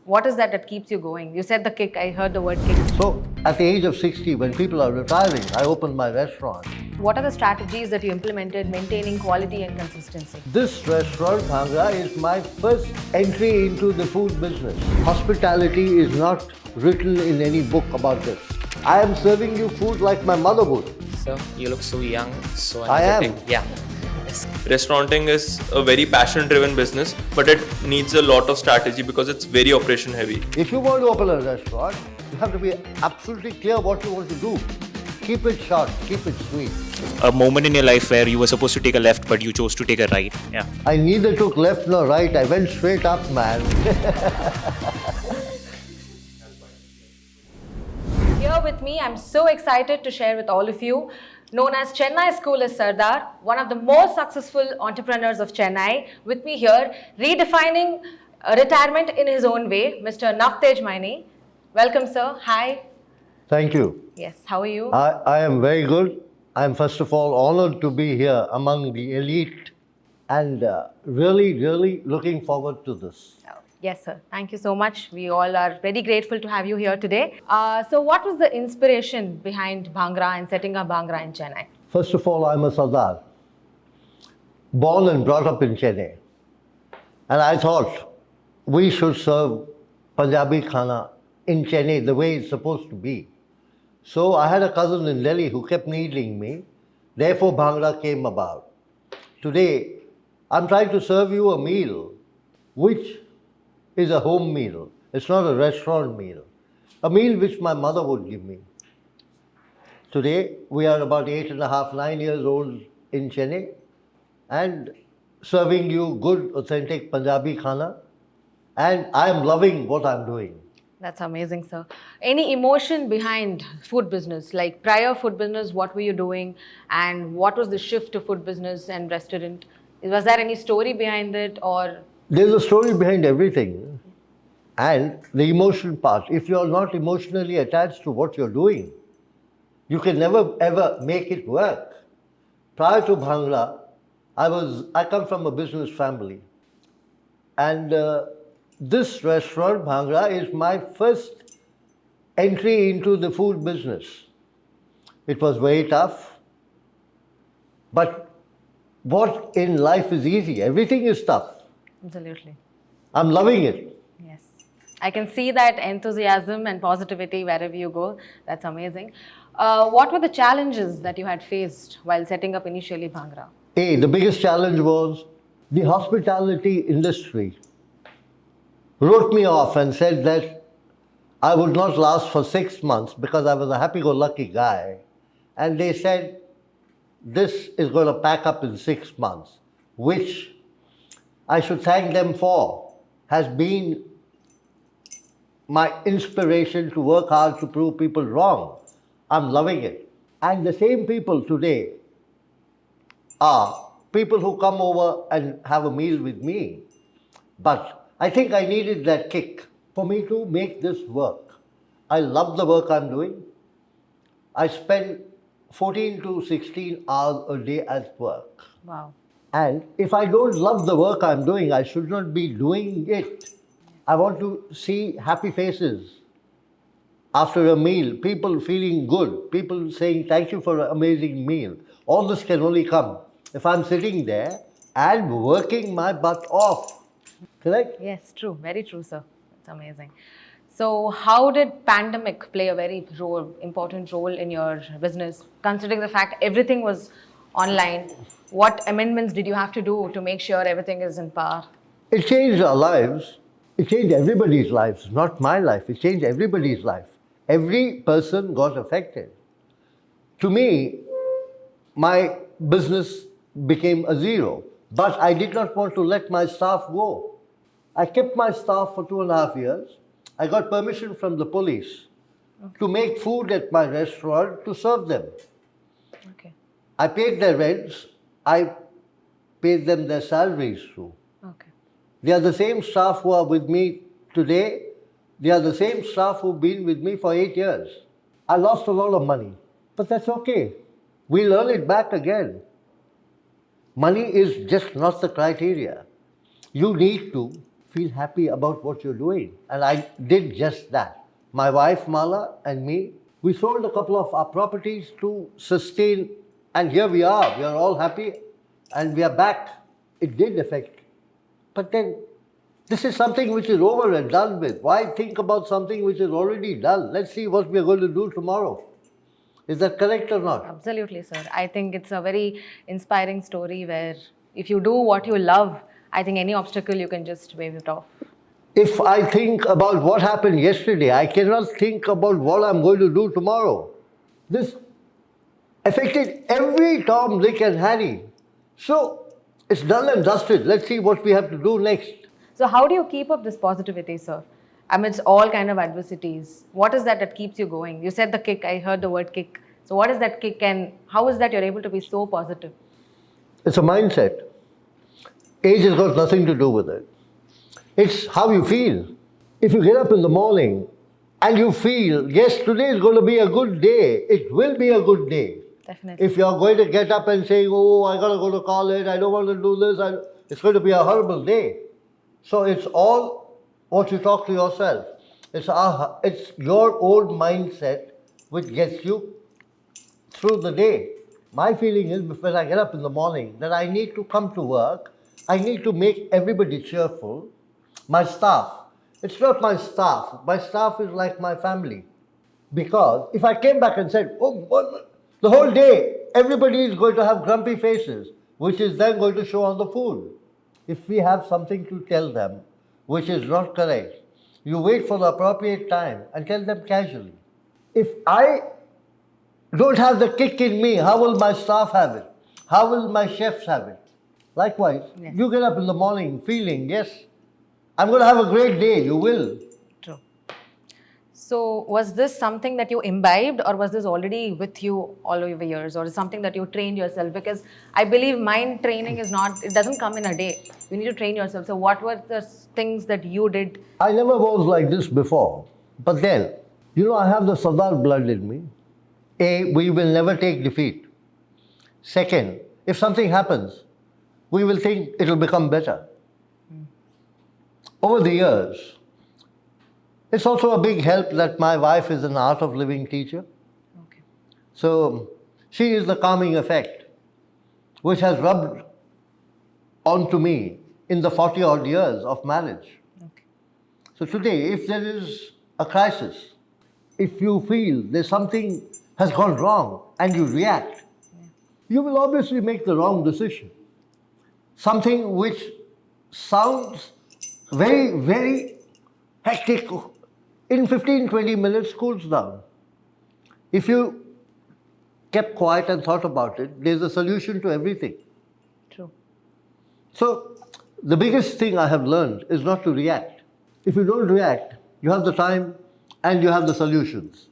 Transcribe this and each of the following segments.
What is that keeps you going? You said the kick. I heard the word kick. So at the age of 60, when people are retiring, I opened my restaurant. What are the strategies that you implemented maintaining quality and consistency? This restaurant, Bhangra, is my first entry into the food business. Hospitality is not written in any book about this. I am serving you food like my mother would. Sir, you look so young, so I am. energetic. Yeah. Yes. Restauranting is a very passion-driven business, but it needs a lot of strategy because it's very operation-heavy. If you want to open a restaurant, you have to be absolutely clear what you want to do. Keep it short, keep it sweet. A moment in your life where you were supposed to take a left, but you chose to take a right. Yeah. I neither took left nor right, I went straight up, man. Here with me, I'm so excited to share with all of you, known as Chennai School is Sardar, one of the most successful entrepreneurs of Chennai. With me here, redefining retirement in his own way, Mr. Navtej Maini. Welcome, sir. Hi. Thank you. Yes, how are you? I am very good. I am first of all honored to be here among the elite and really looking forward to this. Yes, sir. Thank you so much. We all are very grateful to have you here today. So what was the inspiration behind Bhangra and setting up Bhangra in Chennai? First of all, I'm a Sardar, born and brought up in Chennai. And I thought we should serve Punjabi khana in Chennai the way it's supposed to be. So I had a cousin in Delhi who kept needling me. Therefore, Bhangra came about. Today, I'm trying to serve you a meal which is a home meal. It's not a restaurant meal. A meal which my mother would give me. Today, we are about 8.5, 9 years old in Chennai and serving you good, authentic Punjabi khana. And I am loving what I'm doing. That's amazing, sir. Any emotion behind food business? Like prior food business, what were you doing? And what was the shift to food business and restaurant? Was there any story behind it or? There's a story behind everything. And the emotion part. If you're not emotionally attached to what you're doing, you can never ever make it work. Prior to Bhangra, I come from a business family. And this restaurant, Bhangra, is my first entry into the food business. It was very tough. But what in life is easy? Everything is tough. Absolutely. I'm loving it. Yes. I can see that enthusiasm and positivity wherever you go. That's amazing. What were the challenges that you had faced while setting up initially Bhangra? The biggest challenge was the hospitality industry wrote me off and said that I would not last for 6 months because I was a happy-go-lucky guy. And they said, this is going to pack up in 6 months, which I should thank them for, has been my inspiration to work hard to prove people wrong. I'm loving it. And the same people today are people who come over and have a meal with me. But I think I needed that kick for me to make this work. I love the work I'm doing. I spend 14 to 16 hours a day at work. Wow. And if I don't love the work I'm doing, I should not be doing it. I want to see happy faces after a meal, people feeling good, people saying thank you for an amazing meal. All this can only come if I'm sitting there and working my butt off. Correct? Yes, true. Very true, sir. That's amazing. So how did pandemic play a very important role in your business, considering the fact everything was online? What amendments did you have to do to make sure everything is in par? It changed our lives. It changed everybody's lives, not my life. It changed everybody's life. Every person got affected. To me, my business became a zero, but I did not want to let my staff go. I kept my staff for 2.5 years. I got permission from the police to make food at my restaurant to serve them. Okay. I paid their rents. I paid them their salaries too. Okay. They are the same staff who are with me today. They are the same staff who've been with me for 8 years. I lost a lot of money, but that's okay. We'll earn it back again. Money is just not the criteria. You need to feel happy about what you're doing. And I did just that. My wife Mala and me, we sold a couple of our properties to sustain, and here we are. We are all happy and we are back. It did affect. But then, this is something which is over and done with. Why think about something which is already done? Let's see what we are going to do tomorrow. Is that correct or not? Absolutely, sir. I think it's a very inspiring story where if you do what you love, I think any obstacle you can just wave it off. If I think about what happened yesterday, I cannot think about what I'm going to do tomorrow. This affected every Tom, Dick, and Harry. So it's done and dusted. Let's see what we have to do next. So how do you keep up this positivity, sir, amidst all kind of adversities? What is that keeps you going? You said the kick. I heard the word kick. So what is that kick, and how is that you're able to be so positive? It's a mindset. Age has got nothing to do with it. It's how you feel. If you get up in the morning and you feel, yes, today is going to be a good day, it will be a good day. Definitely. If you're going to get up and say, oh, I got to go to college, I don't want to do this, it's going to be a horrible day. So it's all what you talk to yourself. It's your own mindset which gets you through the day. My feeling is when I get up in the morning that I need to come to work, I need to make everybody cheerful. My staff, it's not my staff is like my family. Because if I came back and said, the whole day everybody is going to have grumpy faces, which is then going to show on the food. If we have something to tell them which is not correct, you wait for the appropriate time and tell them casually. If I don't have the kick in me, how will my staff have it? How will my chefs have it? Likewise, Yes. You get up in the morning feeling, yes, I'm going to have a great day, you will. True. So was this something that you imbibed, or was this already with you all over years, or is something that you trained yourself? Because I believe mind training is not, it doesn't come in a day. You need to train yourself. So what were the things that you did? I never was like this before. But then, I have the Sardar blood in me. A, we will never take defeat. Second, if something happens, we will think it will become better. Over the years, it's also a big help that my wife is an art of living teacher. Okay. So she is the calming effect, which has rubbed onto me in the 40 odd years of marriage. Okay. So today, if there is a crisis, if you feel there's something has gone wrong and you react, you will obviously make the wrong decision. Something which sounds very, very hectic, in 15-20 minutes cools down. If you kept quiet and thought about it, there's a solution to everything. True. So the biggest thing I have learned is not to react. If you don't react, you have the time and you have the solutions.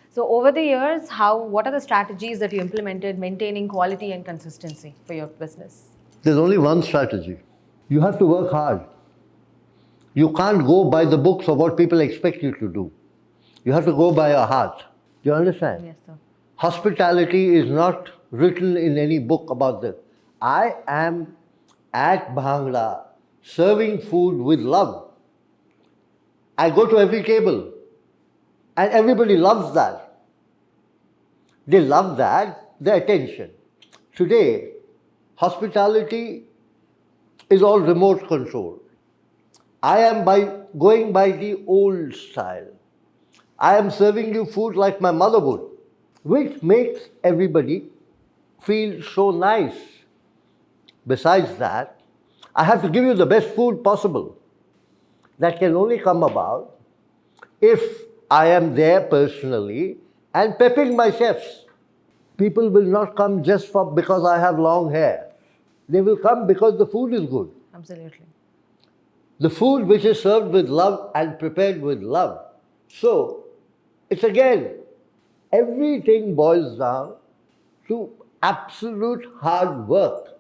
So over the years, what are the strategies that you implemented maintaining quality and consistency for your business? There's only one strategy. You have to work hard. You can't go by the books of what people expect you to do. You have to go by your heart. Do you understand? Yes, sir. Hospitality is not written in any book about this. I am at Bhangra serving food with love. I go to every table and everybody loves that. They love that, the attention. Today, hospitality is all remote control. I am going by the old style. I am serving you food like my mother would, which makes everybody feel so nice. Besides that, I have to give you the best food possible. That can only come about if I am there personally and pepping my chefs. People will not come just because I have long hair. They will come because the food is good. Absolutely. The food which is served with love and prepared with love. So, it's again, everything boils down to absolute hard work.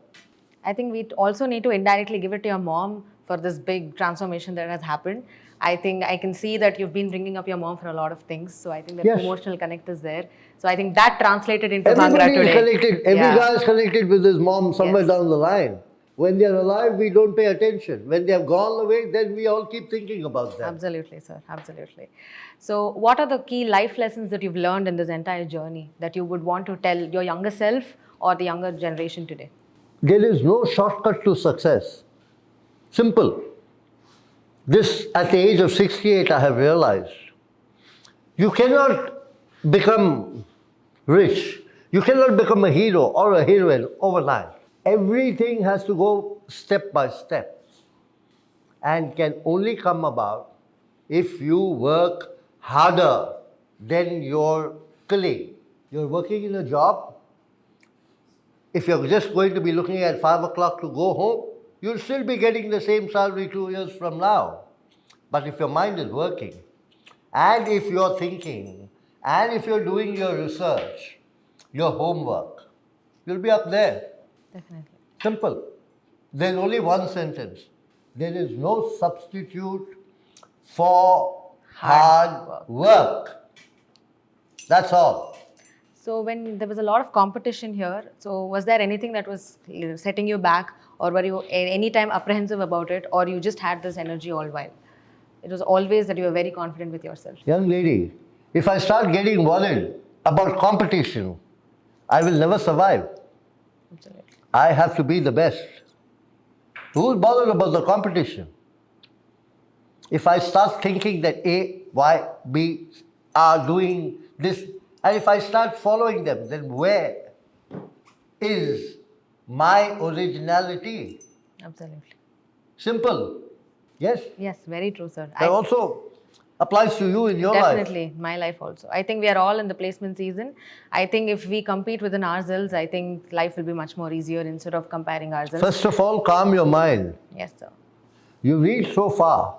I think we also need to indirectly give it to your mom for this big transformation that has happened. I think I can see that you've been bringing up your mom for a lot of things. So I think that Yes. emotional connect is there. So I think that translated into Everybody Bhangra is today. connected. Every guy is connected with his mom somewhere Yes. down the line. When they're alive, we don't pay attention. When they have gone away, then we all keep thinking about them. Absolutely, sir. Absolutely. So, what are the key life lessons that you've learned in this entire journey that you would want to tell your younger self or the younger generation today? There is no shortcut to success. Simple. This, at the age of 68, I have realized. You cannot become rich. You cannot become a hero or a heroine overnight. Everything has to go step by step and can only come about if you work harder than your colleague. You're working in a job. If you're just going to be looking at 5 o'clock to go home, you'll still be getting the same salary 2 years from now. But if your mind is working, and if you're thinking, and if you're doing your research, your homework, you'll be up there. Definitely. Simple. There's only one sentence. There is no substitute for hard work. That's all. So, when there was a lot of competition here, so was there anything that was setting you back, or were you any time apprehensive about it, or you just had this energy all while? It was always that you were very confident with yourself. Young lady, if I start getting worried about competition, I will never survive. Absolutely. I have to be the best. Who's bothered about the competition? If I start thinking that A, Y, B are doing this, and if I start following them, then where is my originality? Absolutely. Simple. Yes? Yes, very true, sir. That also applies to you in your life. Definitely, my life also. I think we are all in the placement season. I think if we compete within ourselves, I think life will be much more easier instead of comparing ourselves. First of all, calm your mind. Yes, sir. You've reached so far.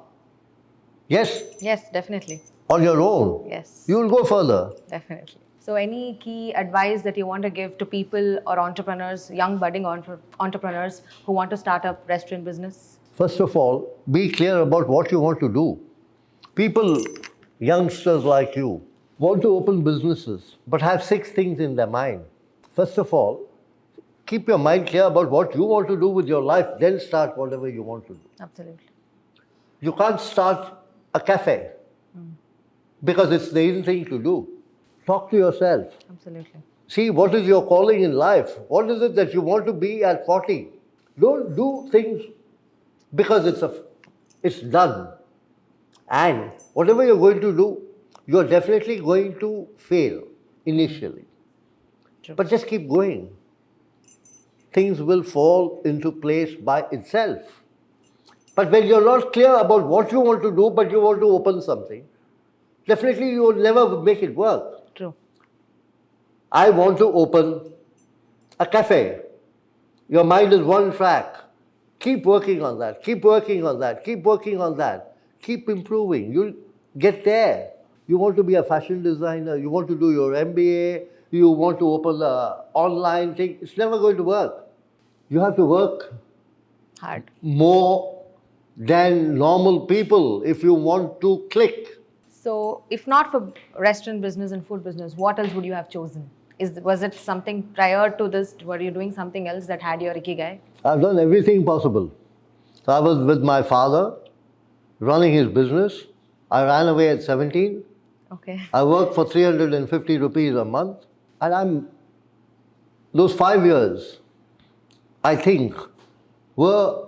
Yes? Yes, definitely. On your own. Yes. You will go further. Definitely. So, any key advice that you want to give to people or entrepreneurs, young budding entrepreneurs who want to start up restaurant business? First of all, be clear about what you want to do. People, youngsters like you, want to open businesses but have 6 things in their mind. First of all, keep your mind clear about what you want to do with your life, then start whatever you want to do. Absolutely. You can't start a cafe because it's the in thing to do. Talk to yourself. Absolutely. See what is your calling in life. What is it that you want to be at 40? Don't do things because it's done. And whatever you're going to do, you're definitely going to fail initially. True. But just keep going. Things will fall into place by itself. But when you're not clear about what you want to do, but you want to open something, definitely you will never make it work. True. I want to open a cafe. Your mind is one track. Keep working on that. Keep working on that. Keep working on that. Keep improving. You'll get there. You want to be a fashion designer. You want to do your MBA. You want to open an online thing. It's never going to work. You have to work Hard. more than normal people if you want to click. So, if not for restaurant business and food business, what else would you have chosen? Was it something prior to this? Were you doing something else that had your ikigai? I've done everything possible. So I was with my father, running his business. I ran away at 17. Okay. I worked for 350 rupees a month. And those 5 years, I think, were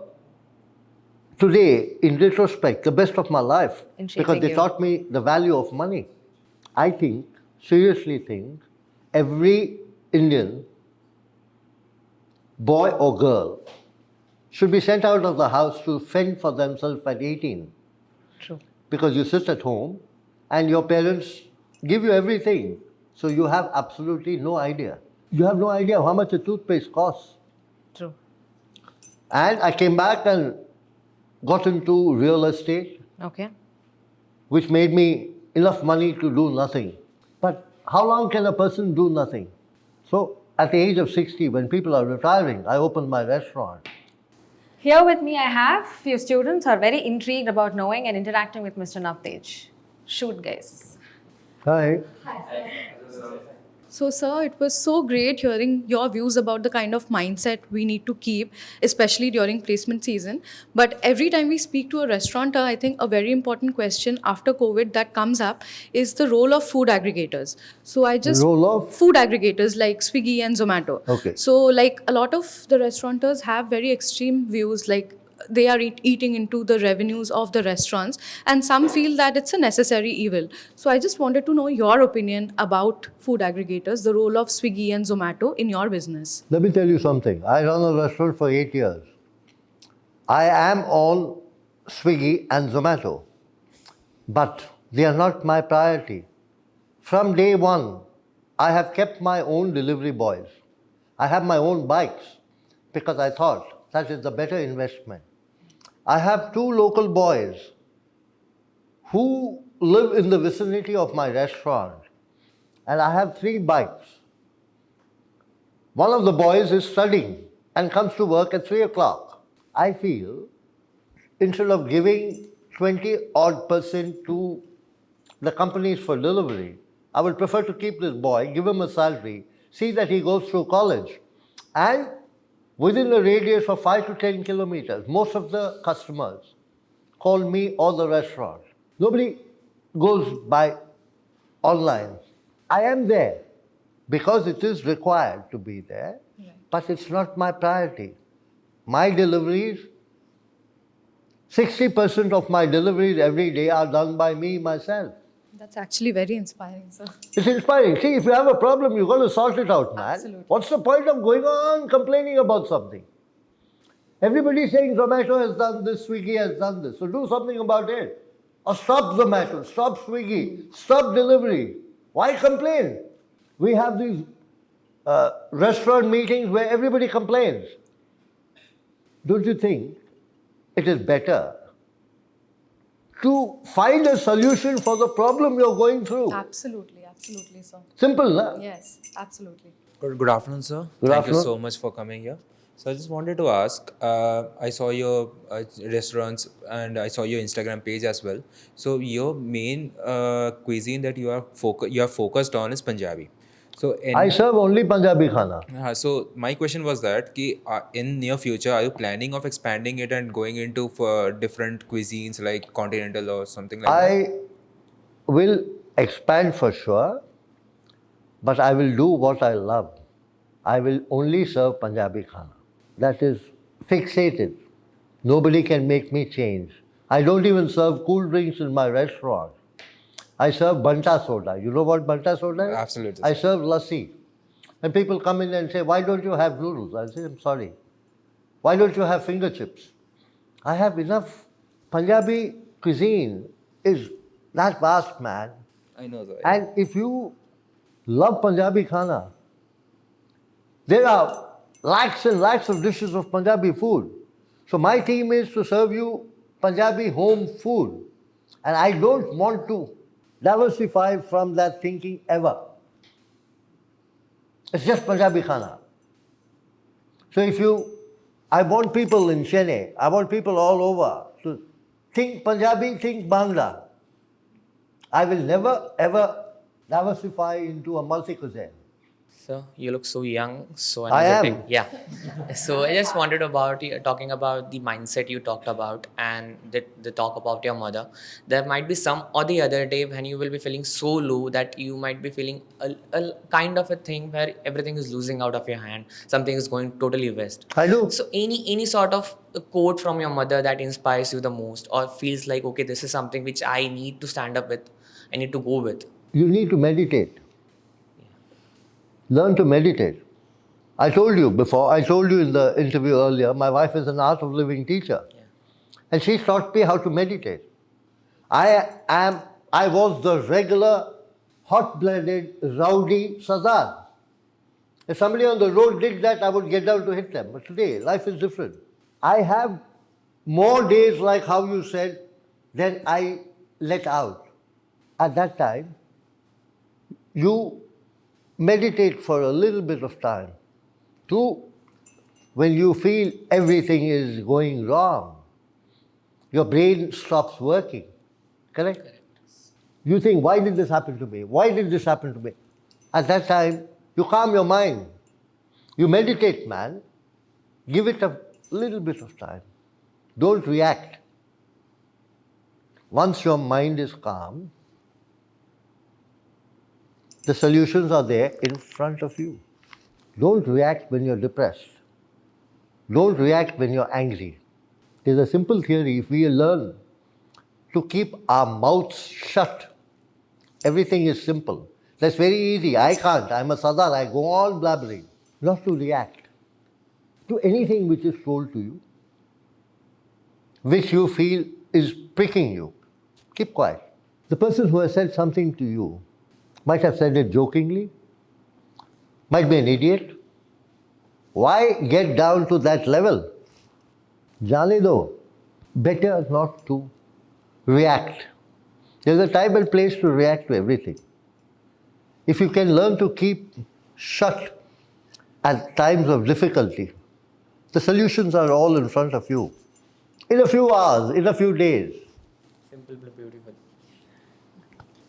today, in retrospect, the best of my life. In shaping Because they you. taught me the value of money. I think, seriously think, every Indian, boy or girl, should be sent out of the house to fend for themselves at 18. True. Because you sit at home and your parents give you everything. So you have absolutely no idea. You have no idea how much a toothpaste costs. True. And I came back and got into real estate, Okay. which made me enough money to do nothing. But how long can a person do nothing? So at the age of 60, when people are retiring, I opened my restaurant. Here with me, I have few students who are very intrigued about knowing and interacting with Mr. Navtej. Shoot, guys. Hi. So, sir, it was so great hearing your views about the kind of mindset we need to keep, especially during placement season. But every time we speak to a restaurateur, I think a very important question after COVID that comes up is the role of food aggregators. So, I just. Role of? Food aggregators like Swiggy and Zomato. Okay. So, like a lot of the restaurateurs have very extreme views, like they are eating into the revenues of the restaurants, and some feel that it's a necessary evil. So I just wanted to know your opinion about food aggregators, the role of Swiggy and Zomato in your business. Let me tell you something. I run a restaurant for 8 years. I am on Swiggy and Zomato, but they are not my priority. From day one, I have kept my own delivery boys. I have my own bikes because I thought that is the better investment. I have 2 local boys who live in the vicinity of my restaurant, and I have 3 bikes. One of the boys is studying and comes to work at 3 o'clock. I feel instead of giving 20% to the companies for delivery, I would prefer to keep this boy, give him a salary, see that he goes through college, and within a radius of 5 to 10 kilometers, most of the customers call me or the restaurant. Nobody goes by online. I am there because it is required to be there, but it's not my priority. My deliveries, 60% of my deliveries every day are done by me myself. That's actually very inspiring, sir. It's inspiring. See, if you have a problem, you've got to sort it out, man. Absolutely. What's the point of going on complaining about something? Everybody's saying Zomato has done this, Swiggy has done this. So do something about it. Or stop Zomato, stop Swiggy, stop delivery. Why complain? We have these restaurant meetings where everybody complains. Don't you think it is better to find a solution for the problem you're going through? Absolutely, sir. Simple, na? Yes, absolutely. Good afternoon, sir. Good Thank afternoon. you so much for coming here. So I just wanted to ask, I saw your restaurants and I saw your Instagram page as well. So your main cuisine that you are focused on is Punjabi. So I serve only Punjabi khana. so my question was that in near future, are you planning of expanding it and going into for different cuisines like continental or something like that? I will expand for sure, but I will do what I love. I will only serve Punjabi khana. That is fixated. Nobody can make me change. I don't even serve cool drinks in my restaurant. I serve banta soda. You know what banta soda is? Absolutely. I serve lassi. And people come in and say, why don't you have noodles? I say, I'm sorry. Why don't you have finger chips? I have enough. Punjabi cuisine is that vast, man. I know that. And if you love Punjabi khana, there are lakhs and lakhs of dishes of Punjabi food. So my team is to serve you Punjabi home food. And I don't want to diversify from that thinking ever. It's just Punjabi khana. So I want people in Chennai, I want people all over to think Punjabi, think Bhangra. I will never ever diversify into a multi-cuisine. So you look so young, so I am. energetic. Yeah. So I just wanted talking about the mindset you talked about and the talk about your mother. There might be some or the other day when you will be feeling so low that you might be feeling a kind of a thing where everything is losing out of your hand. Something is going totally west. I do. So any sort of a quote from your mother that inspires you the most or feels like, okay, this is something which I need to stand up with, I need to go with. You need to meditate. Learn to meditate. I told you in the interview earlier, my wife is an art of living teacher. Yeah. And she taught me how to meditate. I was the regular, hot-blooded, rowdy Sardar. If somebody on the road did that, I would get down to hit them. But today, life is different. I have more days like how you said than I let out. At that time, you meditate for a little bit of time. Two, when you feel everything is going wrong, your brain stops working. Correct? You think, why did this happen to me? Why did this happen to me? At that time, you calm your mind. You meditate, man. Give it a little bit of time. Don't react. Once your mind is calm, the solutions are there in front of you. Don't react when you're depressed. Don't react when you're angry. There's a simple theory. If we learn to keep our mouths shut, everything is simple. That's very easy. I can't. I'm a Sardar. I go on blabbering. Not to react to anything which is told to you, which you feel is pricking you. Keep quiet. The person who has said something to you might have said it jokingly, might be an idiot. Why get down to that level? Jane do. Better not to react. There's a time and place to react to everything. If you can learn to keep shut at times of difficulty, the solutions are all in front of you. In a few hours, in a few days. Simple but beautiful.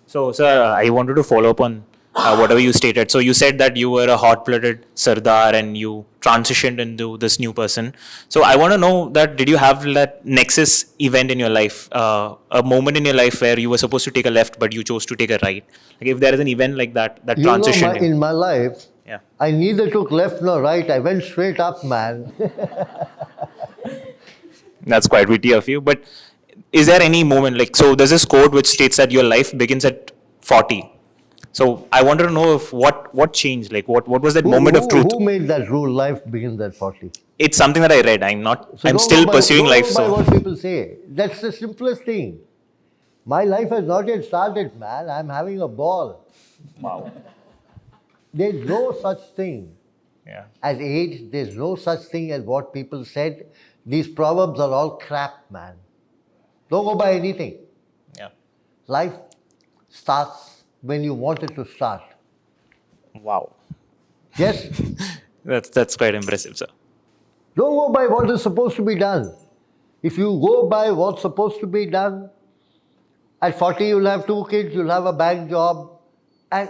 So, sir, I wanted to follow up on whatever you stated. So, you said that you were a hot-blooded Sardar and you transitioned into this new person. So, I want to know that did you have that nexus event in your life, a moment in your life where you were supposed to take a left but you chose to take a right? Like, if there is an event like that, that transitioned you. In my life, Yeah. I neither took left nor right. I went straight up, man. That's quite witty of you. But is there any moment, like, so there's this quote which states that your life begins at 40. So I wanted to know if what changed, like what was that moment of truth? Who made that rule? Life begins at 40. It's something that I read. I'm So still pursuing life. Don't go by So what people say. That's the simplest thing. My life has not yet started, man. I'm having a ball. wow. There's no such thing Yeah. as age. There's no such thing as what people said. These proverbs are all crap, man. Don't go by anything. Yeah. Life starts when you want it to start. Wow. Yes? That's quite impressive, sir. Don't go by what is supposed to be done. If you go by what's supposed to be done, at 40 you'll have 2 kids, you'll have a bank job, and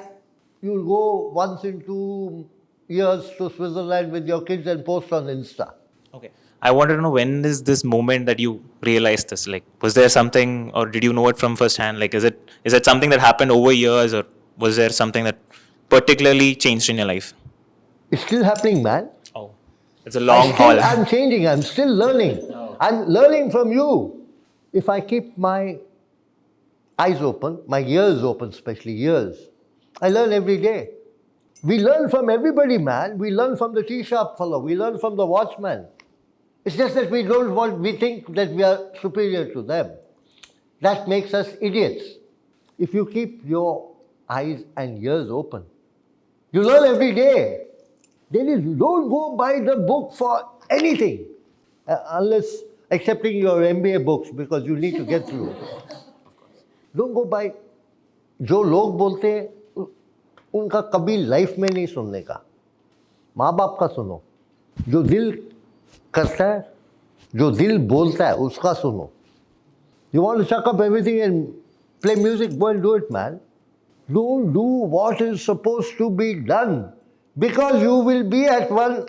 you'll go once in 2 years to Switzerland with your kids and post on Insta. Okay. I wanted to know, when is this moment that you realized this? Like, was there something, or did you know it from first hand? Like, is it something that happened over years, or was there something that particularly changed in your life? It's still happening, man. Oh, it's a long haul. I'm changing, I'm still learning. I'm learning from you. If I keep my eyes open, my ears open, especially ears, I learn every day. We learn from everybody, man. We learn from the tea shop fellow. We learn from the watchman. It's just that we think that we are superior to them. That makes us idiots. If you keep your eyes and ears open, you learn every day. Don't go by the book for anything, unless accepting your MBA books, because you need to get through. Don't go by जो लोग बोलते हैं उनका कभी life में नहीं सुनने का. माँ बाप का सुनो. जो दिल करता है, जो दिल बोलता है, उसका सुनो. You want to chuck up everything and play music? Go and do it, man. Don't do what is supposed to be done, because you will be at one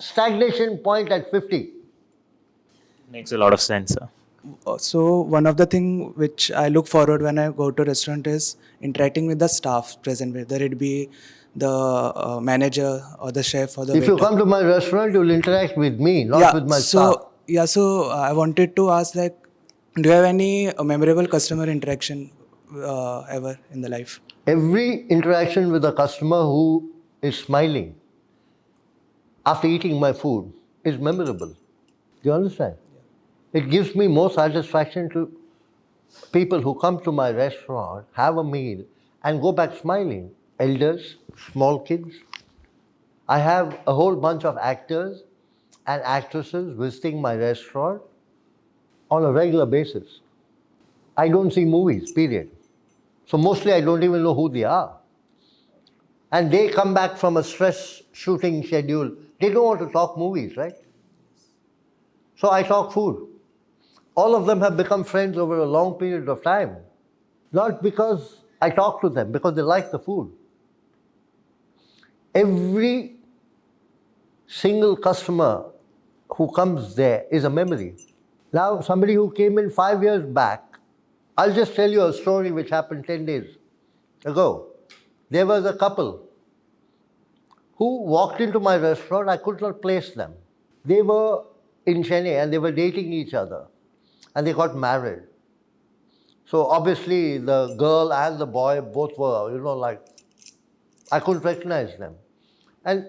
stagnation point at 50. Makes a lot of sense, sir. So one of the thing which I look forward when I go to restaurant is interacting with the staff present, whether it be the manager or the chef or the If you waiter. come to my restaurant, you'll interact with me, not with my staff. So I wanted to ask, like, do you have any memorable customer interaction ever in the life? Every interaction with a customer who is smiling after eating my food is memorable. Do you understand? It gives me more satisfaction to people who come to my restaurant, have a meal, and go back smiling. Elders, small kids. I have a whole bunch of actors and actresses visiting my restaurant on a regular basis. I don't see movies, period. So mostly I don't even know who they are. And they come back from a stress shooting schedule. They don't want to talk movies, right? So I talk food. All of them have become friends over a long period of time. Not because I talk to them, because they like the food. Every single customer who comes there is a memory. Now, somebody who came in 5 years back, I'll just tell you a story which happened 10 days ago. There was a couple who walked into my restaurant. I could not place them. They were in Chennai and they were dating each other and they got married. So obviously the girl and the boy both were, like, I couldn't recognize them. And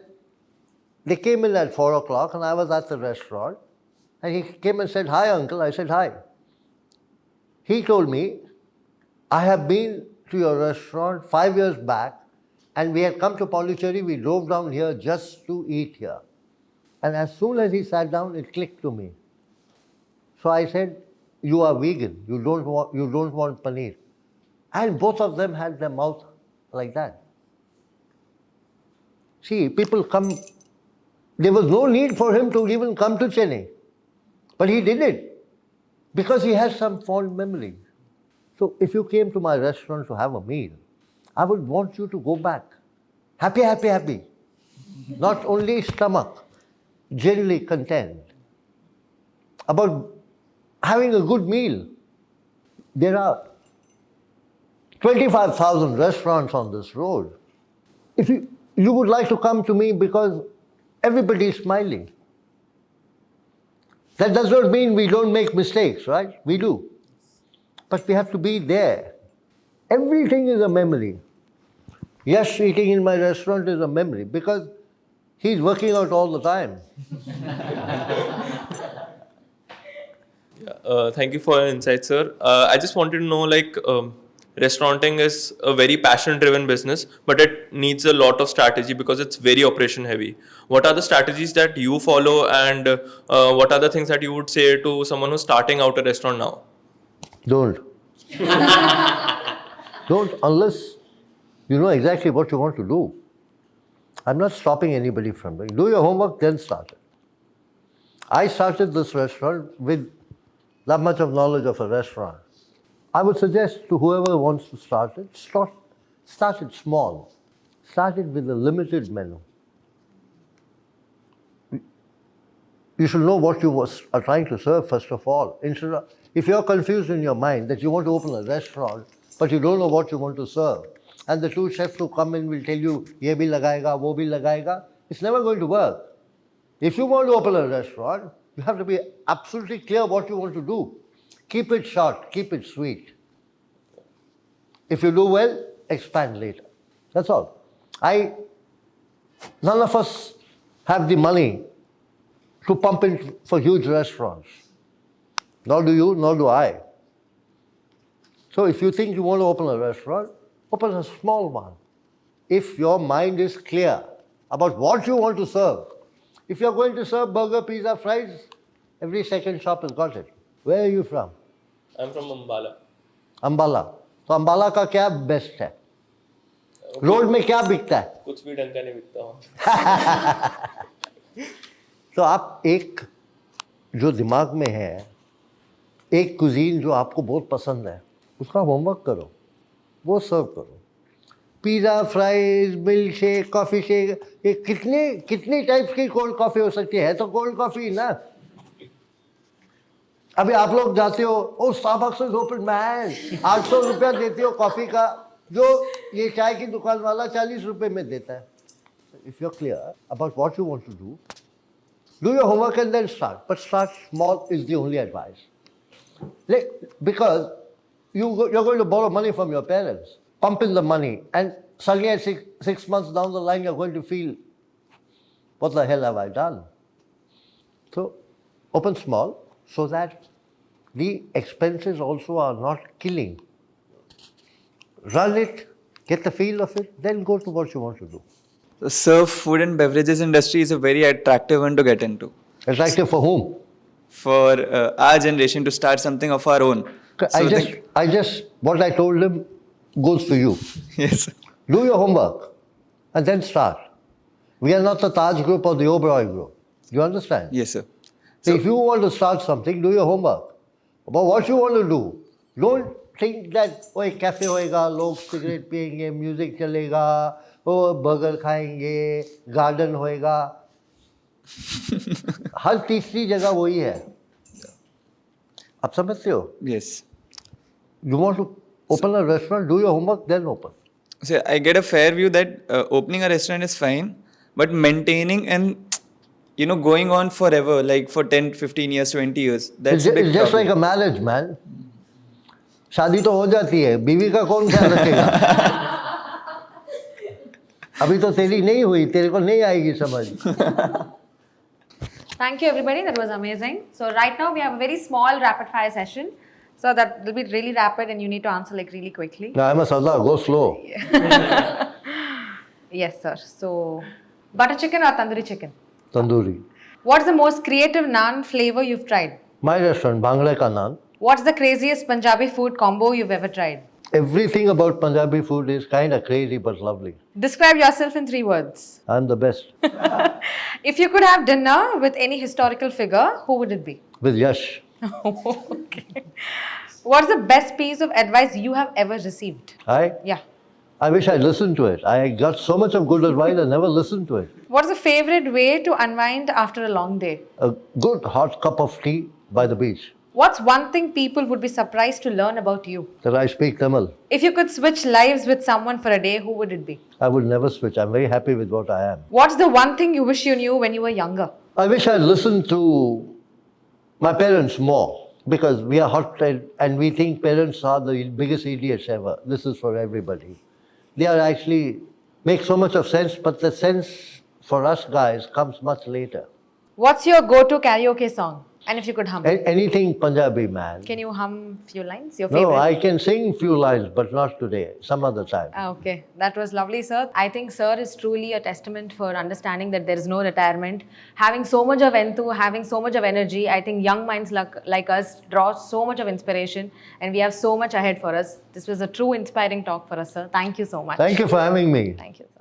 they came in at 4 o'clock and I was at the restaurant and he came and said, "Hi, uncle." I said, "Hi." He told me, "I have been to your restaurant 5 years back and we had come to Pondicherry. We drove down here just to eat here." And as soon as he sat down, it clicked to me. So I said, "You are vegan. You don't want paneer." And both of them had their mouth like that. See, people come. There was no need for him to even come to Chennai. But he did it because he has some fond memory. So if you came to my restaurant to have a meal, I would want you to go back. Happy, happy, happy. Not only stomach, generally content. About having a good meal. There are 25,000 restaurants on this road. If you would like to come to me because everybody is smiling. That does not mean we don't make mistakes, right? We do. But we have to be there. Everything is a memory. Yes, eating in my restaurant is a memory because he's working out all the time. Thank you for your insight, sir. I just wanted to know, restauranting is a very passion-driven business, but it needs a lot of strategy because it's very operation-heavy. What are the strategies that you follow, and what are the things that you would say to someone who's starting out a restaurant now? Don't. Don't unless you know exactly what you want to do. I'm not stopping anybody from doing. Do your homework, then start it. I started this restaurant with not much of knowledge of a restaurant. I would suggest to whoever wants to start it, start it small. Start it with a limited menu. You should know what you are trying to serve first of all. If you're confused in your mind that you want to open a restaurant, but you don't know what you want to serve, and the two chefs who come in will tell you, "Ye bhi lagayega, wo bhi lagayega," it's never going to work. If you want to open a restaurant, you have to be absolutely clear what you want to do. Keep it short, keep it sweet. If you do well, expand later. That's all. None of us have the money to pump in for huge restaurants. Nor do you, nor do I. So if you think you want to open a restaurant, open a small one. If your mind is clear about what you want to serve. If you're going to serve burger, pizza, fries, every second shop has got it. Where are you from? I'm from Ambala. Ambala. तो अंबाला का क्या best है? Road में क्या बिकता है? कुछ भी ढंग का नहीं बिकता वहाँ। तो आप एक जो दिमाग में है, एक कुजीन जो आपको बहुत पसंद है, उसका होमवर्क करो, वो सर्व करो। Pizza, fries, milk shake, coffee shake, ये कितनी टाइप्स की कोल्ड कॉफ़ी हो सकती है? तो कोल्ड कॉफ़ी ना। अभी आप लोग जाते हो, ओ स्टारबक्स इज ओपन मैन, 800 रुपया देते हो कॉफ़ी का, जो ये चाय की दुकान वाला 40 रुपये में देता है। If you're clear about what you want to do your homework and then start. But start small is the only advice. Because you're going to borrow money from your parents, pump in the money, and suddenly at 6 months down the line, you're going to feel, what the hell have I done? So open small so that the expenses also are not killing. Run it, get the feel of it, then go to what you want to do. So food and beverages industry is a very attractive one to get into. Attractive for whom? For our generation to start something of our own. What I told him goes for you. Yes. Do your homework and then start. We are not the Taj Group or the Oberoi Group. You understand? Yes, sir. So if you want to start something, do your homework about what you want to do. Don't think that, oh, cafe hoega, log cigarette piyenge, music chalega, O burger खाएंगे, garden होएगा. हर तीसरी जगह वही है. आप समझते हो? Yes. You want to open a restaurant, do your homework, then open. So I get a fair view that opening a restaurant is fine, but maintaining and going on forever, like for 10, 15 years, 20 years, that's a big It's just problem. like a marriage, man. शादी तो हो जाती है, बीवी का कौन ख्याल रखेगा? अभी तो तेरी नहीं हुई, तेरे को नहीं आएगी समझ. Thank you, everybody. That was amazing. So right now we have a very small rapid fire session. So that will be really rapid and you need to answer like really quickly. No, I'm a Sardar, go slow. Yes, sir. So butter chicken or tandoori chicken? Tandoori. What's the most creative naan flavor you've tried? My restaurant, Bhangra ka naan. What's the craziest Punjabi food combo you've ever tried? Everything about Punjabi food is kind of crazy but lovely. Describe yourself in 3 words. I'm the best. If you could have dinner with any historical figure, who would it be? With Yash. Okay. What's the best piece of advice you have ever received? Yeah. I wish I listened to it. I got so much of good advice, I never listened to it. What's the favorite way to unwind after a long day? A good hot cup of tea by the beach. What's one thing people would be surprised to learn about you? That I speak Tamil. If you could switch lives with someone for a day, who would it be? I would never switch. I'm very happy with what I am. What's the one thing you wish you knew when you were younger? I wish I listened to my parents more, because we are hot-headed and we think parents are the biggest idiots ever. This is for everybody. They are actually make so much of sense, but the sense for us guys comes much later. What's your go-to karaoke song? And if you could hum. Anything Punjabi, man. Can you hum few lines? Your favorite? No, I can sing few lines, but not today. Some other time. Okay, that was lovely, sir. I think sir is truly a testament for understanding that there is no retirement. Having so much of enthu, having so much of energy, I think young minds like us draw so much of inspiration and we have so much ahead for us. This was a true inspiring talk for us, sir. Thank you so much. Thank you for having me. Thank you, sir.